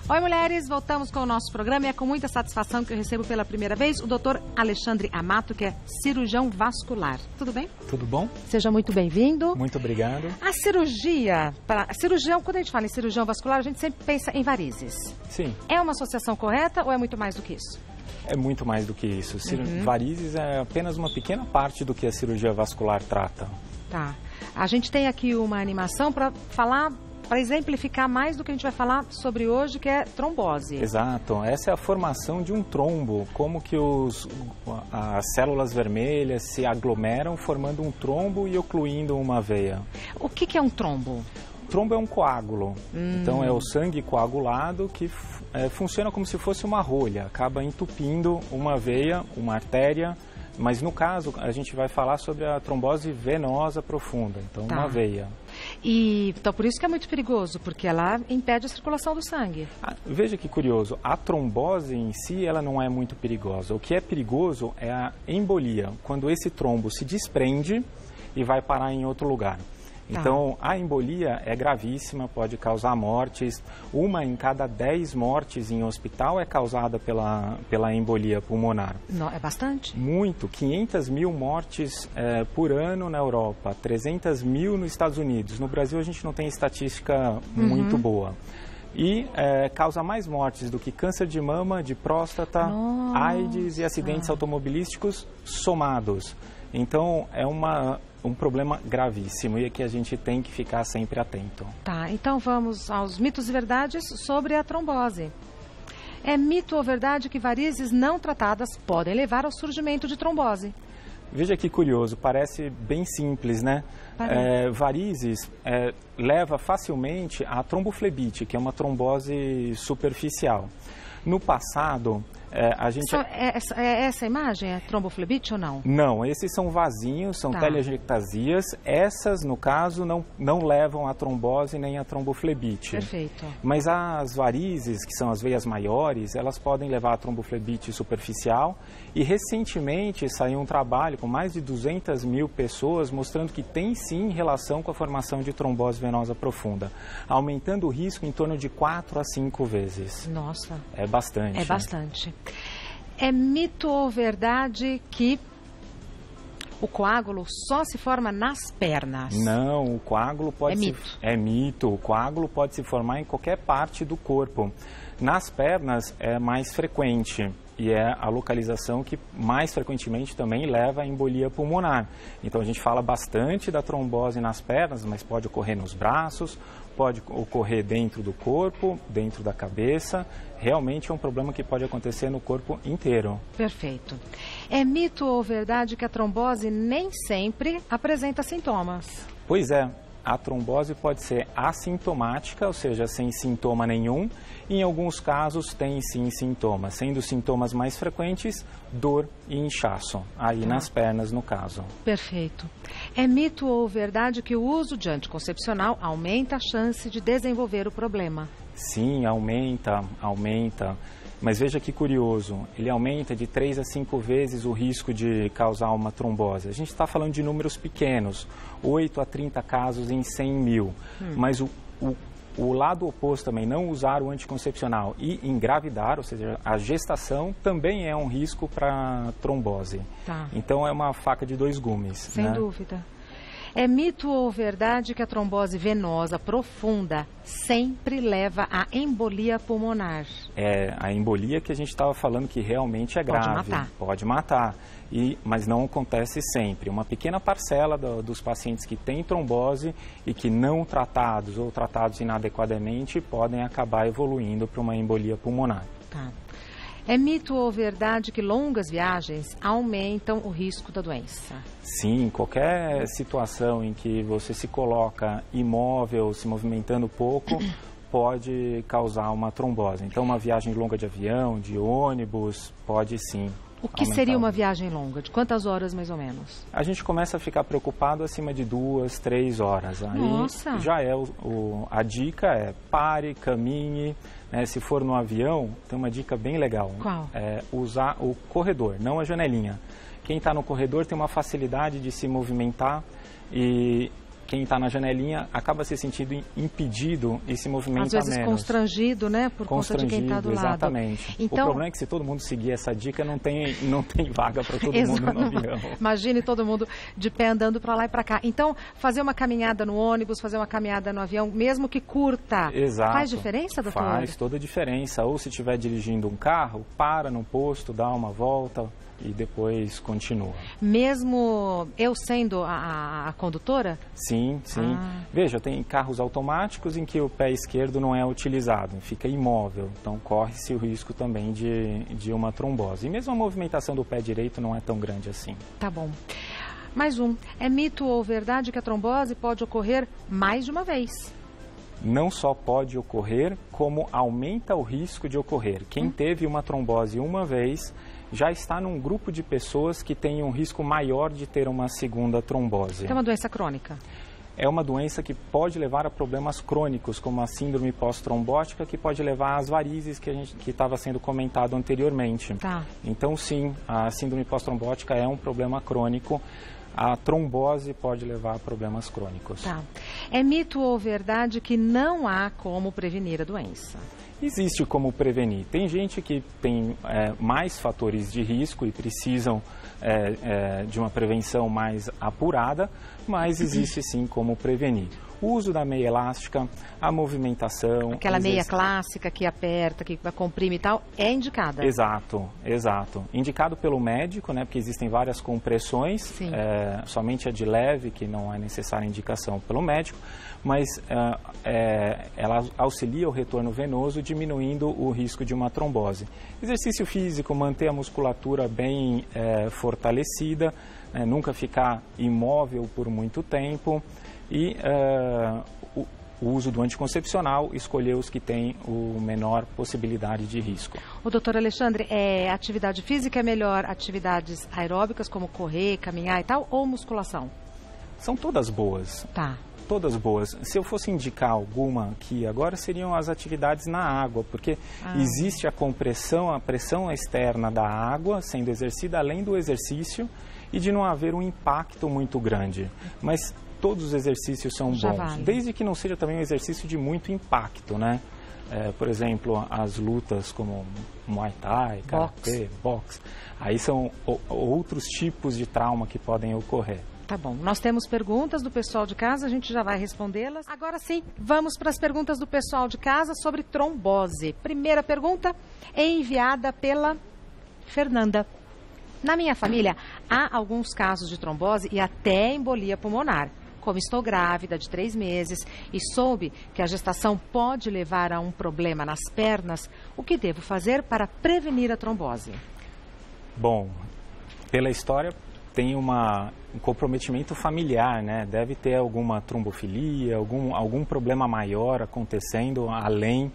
Oi, mulheres, voltamos com o nosso programa e é com muita satisfação que eu recebo pela primeira vez o Dr. Alexandre Amato, que é cirurgião vascular. Tudo bem? Tudo bom? Seja muito bem-vindo. Muito obrigado. A cirurgia, quando a gente fala em cirurgião vascular, a gente sempre pensa em varizes. Sim. É uma associação correta ou é muito mais do que isso? É muito mais do que isso. Varizes é apenas uma pequena parte do que a cirurgia vascular trata. Tá. A gente tem aqui uma animação para falar, para exemplificar mais do que a gente vai falar sobre hoje, que é trombose. Exato. Essa é a formação de um trombo, como que as células vermelhas se aglomeram formando um trombo e ocluindo uma veia. O que é um trombo? Trombo é um coágulo, então é o sangue coagulado que funciona como se fosse uma rolha, acaba entupindo uma veia, uma artéria, mas no caso a gente vai falar sobre a trombose venosa profunda, então uma veia. E então por isso que é muito perigoso, porque ela impede a circulação do sangue. Veja que curioso, a trombose em si ela não é muito perigosa, o que é perigoso é a embolia, quando esse trombo se desprende e vai parar em outro lugar. Então, a embolia é gravíssima, pode causar mortes. 1 em cada 10 mortes em hospital é causada pela embolia pulmonar. Não, é bastante? Muito. 500 mil mortes por ano na Europa, 300 mil nos Estados Unidos. No Brasil, a gente não tem estatística muito boa. E causa mais mortes do que câncer de mama, de próstata, AIDS e acidentes automobilísticos somados. Então, é um problema gravíssimo e que a gente tem que ficar sempre atento. Tá, então vamos aos mitos e verdades sobre a trombose. É mito ou verdade que varizes não tratadas podem levar ao surgimento de trombose? Veja que curioso, parece bem simples, né? Varizes leva facilmente a tromboflebite, que é uma trombose superficial. No passado, a gente... essa imagem é tromboflebite ou não? Não, esses são vasinhos, são telangiectasias. Essas, no caso, não levam a trombose nem a tromboflebite. Perfeito. Mas as varizes, que são as veias maiores, elas podem levar a tromboflebite superficial. E recentemente saiu um trabalho com mais de 200 mil pessoas mostrando que tem sim relação com a formação de trombose venosa profunda, aumentando o risco em torno de 4 a 5 vezes. Nossa. É bastante. É bastante. É mito ou verdade que o coágulo só se forma nas pernas? Não, o coágulo pode É mito. O coágulo pode se formar em qualquer parte do corpo. Nas pernas é mais frequente e é a localização que mais frequentemente também leva à embolia pulmonar. Então a gente fala bastante da trombose nas pernas, mas pode ocorrer nos braços, pode ocorrer dentro do corpo, dentro da cabeça. Realmente é um problema que pode acontecer no corpo inteiro. Perfeito. É mito ou verdade que a trombose nem sempre apresenta sintomas? Pois é. A trombose pode ser assintomática, ou seja, sem sintoma nenhum, e em alguns casos tem sim sintomas, sendo os sintomas mais frequentes, dor e inchaço, aí nas pernas no caso. Perfeito. É mito ou verdade que o uso de anticoncepcional aumenta a chance de desenvolver o problema? Sim, aumenta. Mas veja que curioso, ele aumenta de 3 a 5 vezes o risco de causar uma trombose. A gente está falando de números pequenos, 8 a 30 casos em 100 mil. Mas o lado oposto também, não usar o anticoncepcional e engravidar, ou seja, a gestação, também é um risco para trombose. Então é uma faca de 2 gumes. Sem dúvida. É mito ou verdade que a trombose venosa profunda sempre leva à embolia pulmonar? É a embolia que a gente estava falando que realmente é grave. Pode matar. Mas não acontece sempre. Uma pequena parcela dos pacientes que têm trombose e que não tratados ou tratados inadequadamente podem acabar evoluindo para uma embolia pulmonar. É mito ou verdade que longas viagens aumentam o risco da doença? Sim, qualquer situação em que você se coloca imóvel, se movimentando pouco, pode causar uma trombose. Então, uma viagem longa de avião, de ônibus, pode sim. O que seria uma viagem longa? De quantas horas, mais ou menos? A gente começa a ficar preocupado acima de 2, 3 horas. Aí Nossa! Já é a dica é pare, caminhe. Se for no avião, tem uma dica bem legal. Qual? Usar o corredor, não a janelinha. Quem está no corredor tem uma facilidade de se movimentar e quem está na janelinha acaba se sentindo impedido e se movimenta menos. Às vezes constrangido, né? Por conta de quem está do lado. Exatamente. Então, o problema é que se todo mundo seguir essa dica, não tem vaga para todo mundo no avião. Imagine todo mundo de pé andando para lá e para cá. Então, fazer uma caminhada no ônibus, fazer uma caminhada no avião, mesmo que curta, exato, faz diferença, doutor? Faz toda a diferença. Ou se estiver dirigindo um carro, para no posto, dá uma volta e depois continua. Mesmo eu sendo a condutora? Sim, sim. Veja, tem carros automáticos em que o pé esquerdo não é utilizado, fica imóvel. Então, corre-se o risco também de uma trombose. E mesmo a movimentação do pé direito não é tão grande assim. Tá bom. Mais um. É mito ou verdade que a trombose pode ocorrer mais de uma vez? Não só pode ocorrer, como aumenta o risco de ocorrer. Quem teve uma trombose uma vez já está num grupo de pessoas que tem um risco maior de ter uma segunda trombose. É uma doença crônica? É uma doença que pode levar a problemas crônicos, como a síndrome pós-trombótica, que pode levar às varizes que estava sendo comentado anteriormente. Tá. Então, sim, a síndrome pós-trombótica é um problema crônico. A trombose pode levar a problemas crônicos. Tá. É mito ou verdade que não há como prevenir a doença? Existe como prevenir. Tem gente que tem mais fatores de risco e precisam de uma prevenção mais apurada, mas existe sim como prevenir. O uso da meia elástica, a movimentação... Aquela meia clássica que aperta, que comprime e tal, é indicada? Exato, exato. Indicado pelo médico, né, porque existem várias compressões, somente a de leve, que não é necessária indicação pelo médico, mas ela auxilia o retorno venoso, diminuindo o risco de uma trombose. Exercício físico, manter a musculatura bem fortalecida, nunca ficar imóvel por muito tempo, e o uso do anticoncepcional, escolher os que têm o menor possibilidade de risco. O doutor Alexandre, atividade física é melhor atividades aeróbicas, como correr, caminhar e tal, ou musculação? São todas boas. Tá. Todas boas. Se eu fosse indicar alguma aqui, agora seriam as atividades na água, porque existe a compressão, a pressão externa da água sendo exercida além do exercício e de não haver um impacto muito grande. Mas todos os exercícios são bons, desde que não seja também um exercício de muito impacto, né? Por exemplo, as lutas como Muay Thai, Karatê, boxe, aí são outros tipos de trauma que podem ocorrer. Tá bom, nós temos perguntas do pessoal de casa, a gente já vai respondê-las. Agora sim, vamos para as perguntas do pessoal de casa sobre trombose. Primeira pergunta é enviada pela Fernanda. Na minha família, há alguns casos de trombose e até embolia pulmonar. Como estou grávida de 3 meses e soube que a gestação pode levar a um problema nas pernas, o que devo fazer para prevenir a trombose? Bom, pela história tem um comprometimento familiar, né? Deve ter alguma trombofilia, algum problema maior acontecendo além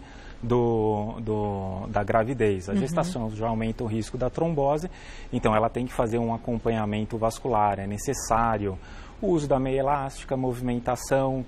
da gravidez. A gestação já aumenta o risco da trombose, então ela tem que fazer um acompanhamento vascular, é necessário o uso da meia elástica, movimentação,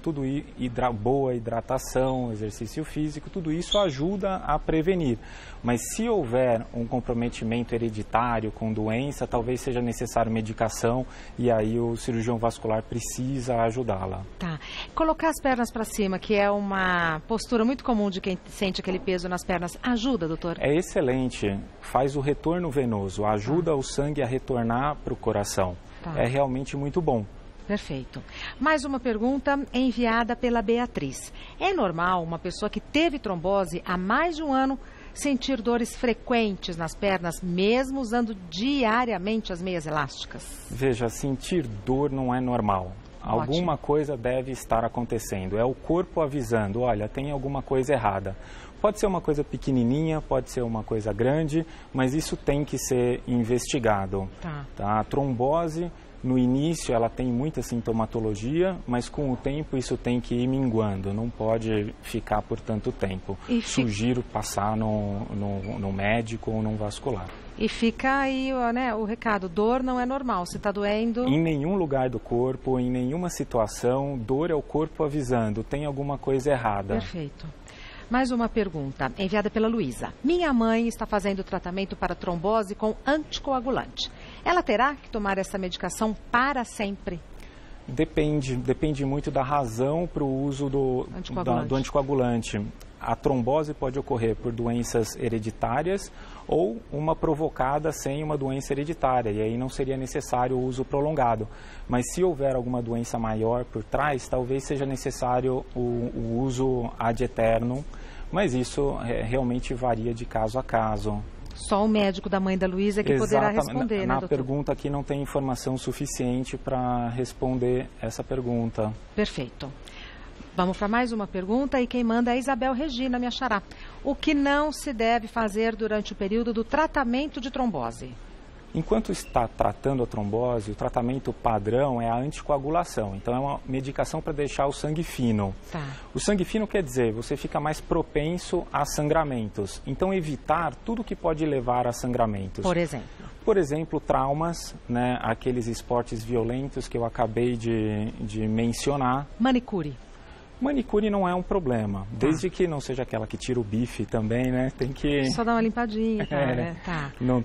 boa hidratação, exercício físico, tudo isso ajuda a prevenir. Mas se houver um comprometimento hereditário com doença, talvez seja necessário medicação e aí o cirurgião vascular precisa ajudá-la. Tá. Colocar as pernas para cima, que é uma postura muito comum de quem sente aquele peso nas pernas, ajuda, doutor? É excelente, faz o retorno venoso, ajuda o sangue a retornar para o coração. É realmente muito bom. Perfeito. Mais uma pergunta enviada pela Beatriz. É normal uma pessoa que teve trombose há mais de um ano sentir dores frequentes nas pernas, mesmo usando diariamente as meias elásticas? Veja, sentir dor não é normal. Alguma coisa deve estar acontecendo. É o corpo avisando, olha, tem alguma coisa errada. Pode ser uma coisa pequenininha, pode ser uma coisa grande, mas isso tem que ser investigado. Tá? A trombose, no início, ela tem muita sintomatologia, mas com o tempo isso tem que ir minguando, não pode ficar por tanto tempo. Sugiro passar no médico ou no vascular. E fica aí, né, o recado, dor não é normal, se está doendo... Em nenhum lugar do corpo, em nenhuma situação, dor é o corpo avisando, tem alguma coisa errada. Perfeito. Mais uma pergunta, enviada pela Luísa. Minha mãe está fazendo tratamento para trombose com anticoagulante. Ela terá que tomar essa medicação para sempre? Depende muito da razão para o uso do anticoagulante. A trombose pode ocorrer por doenças hereditárias ou uma provocada sem uma doença hereditária, e aí não seria necessário o uso prolongado. Mas se houver alguma doença maior por trás, talvez seja necessário o uso ad eternum, mas isso realmente varia de caso a caso. Só o médico da mãe da Luísa que poderá responder, né, na doutor? pergunta aqui não tem informação suficiente para responder essa pergunta. Perfeito. Vamos para mais uma pergunta e quem manda é a Isabel Regina, minha xará. O que não se deve fazer durante o período do tratamento de trombose? Enquanto está tratando a trombose, o tratamento padrão é a anticoagulação. Então, é uma medicação para deixar o sangue fino. Tá. O sangue fino quer dizer, você fica mais propenso a sangramentos. Então, evitar tudo que pode levar a sangramentos. Por exemplo? Por exemplo, traumas, né, aqueles esportes violentos que eu acabei de mencionar. Manicure. Manicure não é um problema, desde que não seja aquela que tira o bife também, né? Tem que... Só dar uma limpadinha, né? Tá. Não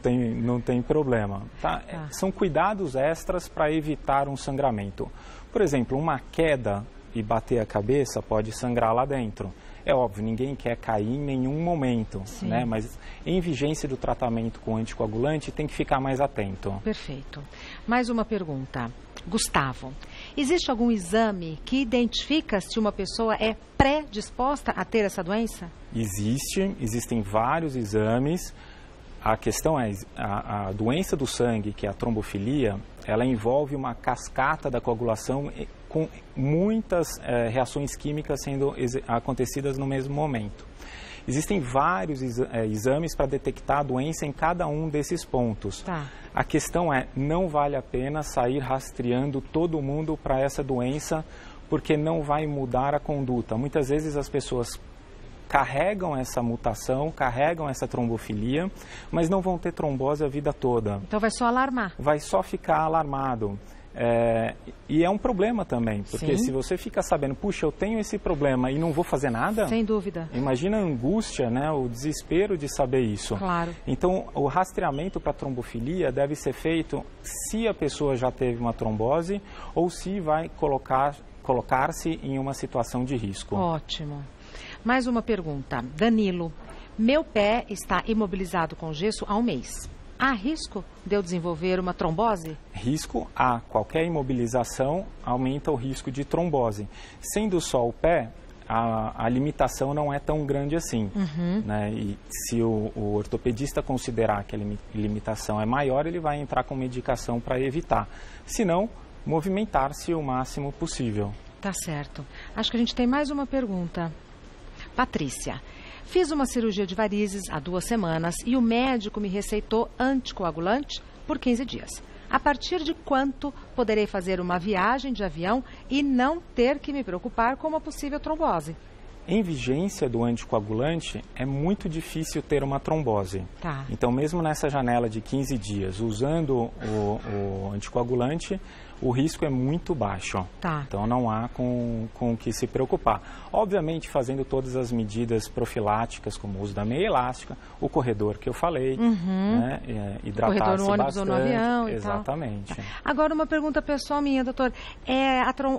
tem problema. Tá? São cuidados extras para evitar um sangramento. Por exemplo, uma queda e bater a cabeça pode sangrar lá dentro. É óbvio, ninguém quer cair em nenhum momento, né? Mas em vigência do tratamento com anticoagulante tem que ficar mais atento. Perfeito. Mais uma pergunta. Gustavo, existe algum exame que identifica se uma pessoa é predisposta a ter essa doença? Existem vários exames. A questão é, a doença do sangue, que é a trombofilia, ela envolve uma cascata da coagulação com muitas reações químicas sendo acontecidas no mesmo momento. Existem vários exames para detectar a doença em cada um desses pontos. Tá. A questão é, não vale a pena sair rastreando todo mundo para essa doença, porque não vai mudar a conduta. Muitas vezes as pessoas carregam essa mutação, carregam essa trombofilia, mas não vão ter trombose a vida toda. Então vai só alarmar. Vai só ficar alarmado. E é um problema também, porque se você fica sabendo, puxa, eu tenho esse problema e não vou fazer nada... Sem dúvida. Imagina a angústia, né, o desespero de saber isso. Claro. Então, o rastreamento para trombofilia deve ser feito se a pessoa já teve uma trombose ou se vai colocar-se em uma situação de risco. Ótimo. Mais uma pergunta. Danilo, meu pé está imobilizado com gesso há um mês. Há risco de eu desenvolver uma trombose? Risco há. Qualquer imobilização aumenta o risco de trombose. Sendo só o pé, a limitação não é tão grande assim. Né? E se o ortopedista considerar que a limitação é maior, ele vai entrar com medicação para evitar. Se não, movimentar-se o máximo possível. Tá certo. Acho que a gente tem mais uma pergunta. Patrícia. Fiz uma cirurgia de varizes há 2 semanas e o médico me receitou anticoagulante por 15 dias. A partir de quanto poderei fazer uma viagem de avião e não ter que me preocupar com uma possível trombose? Em vigência do anticoagulante, é muito difícil ter uma trombose. Tá. Então, mesmo nessa janela de 15 dias, usando o anticoagulante, o risco é muito baixo. Tá. Então, não há com o que se preocupar. Obviamente, fazendo todas as medidas profiláticas, como o uso da meia elástica, o corredor que eu falei, né, hidratar-se corredor no ônibus bastante. ou no avião e Exatamente. Tal. Agora, uma pergunta pessoal minha, doutor.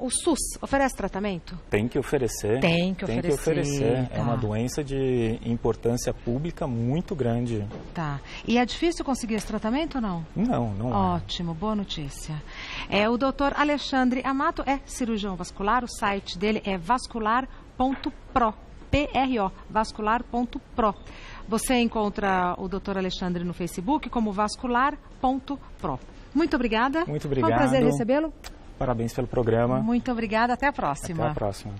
O SUS oferece tratamento? Tem que oferecer. Tem que oferecer. Tá. É uma doença de importância pública muito grande. Tá. E é difícil conseguir esse tratamento ou não? Não é. Ótimo, boa notícia. O doutor Alexandre Amato é cirurgião vascular, o site dele é vascular.pro, P-R-O, vascular.pro. Você encontra o doutor Alexandre no Facebook como vascular.pro. Muito obrigada. Muito obrigado. Foi um prazer recebê-lo. Parabéns pelo programa. Muito obrigada, até a próxima. Até a próxima.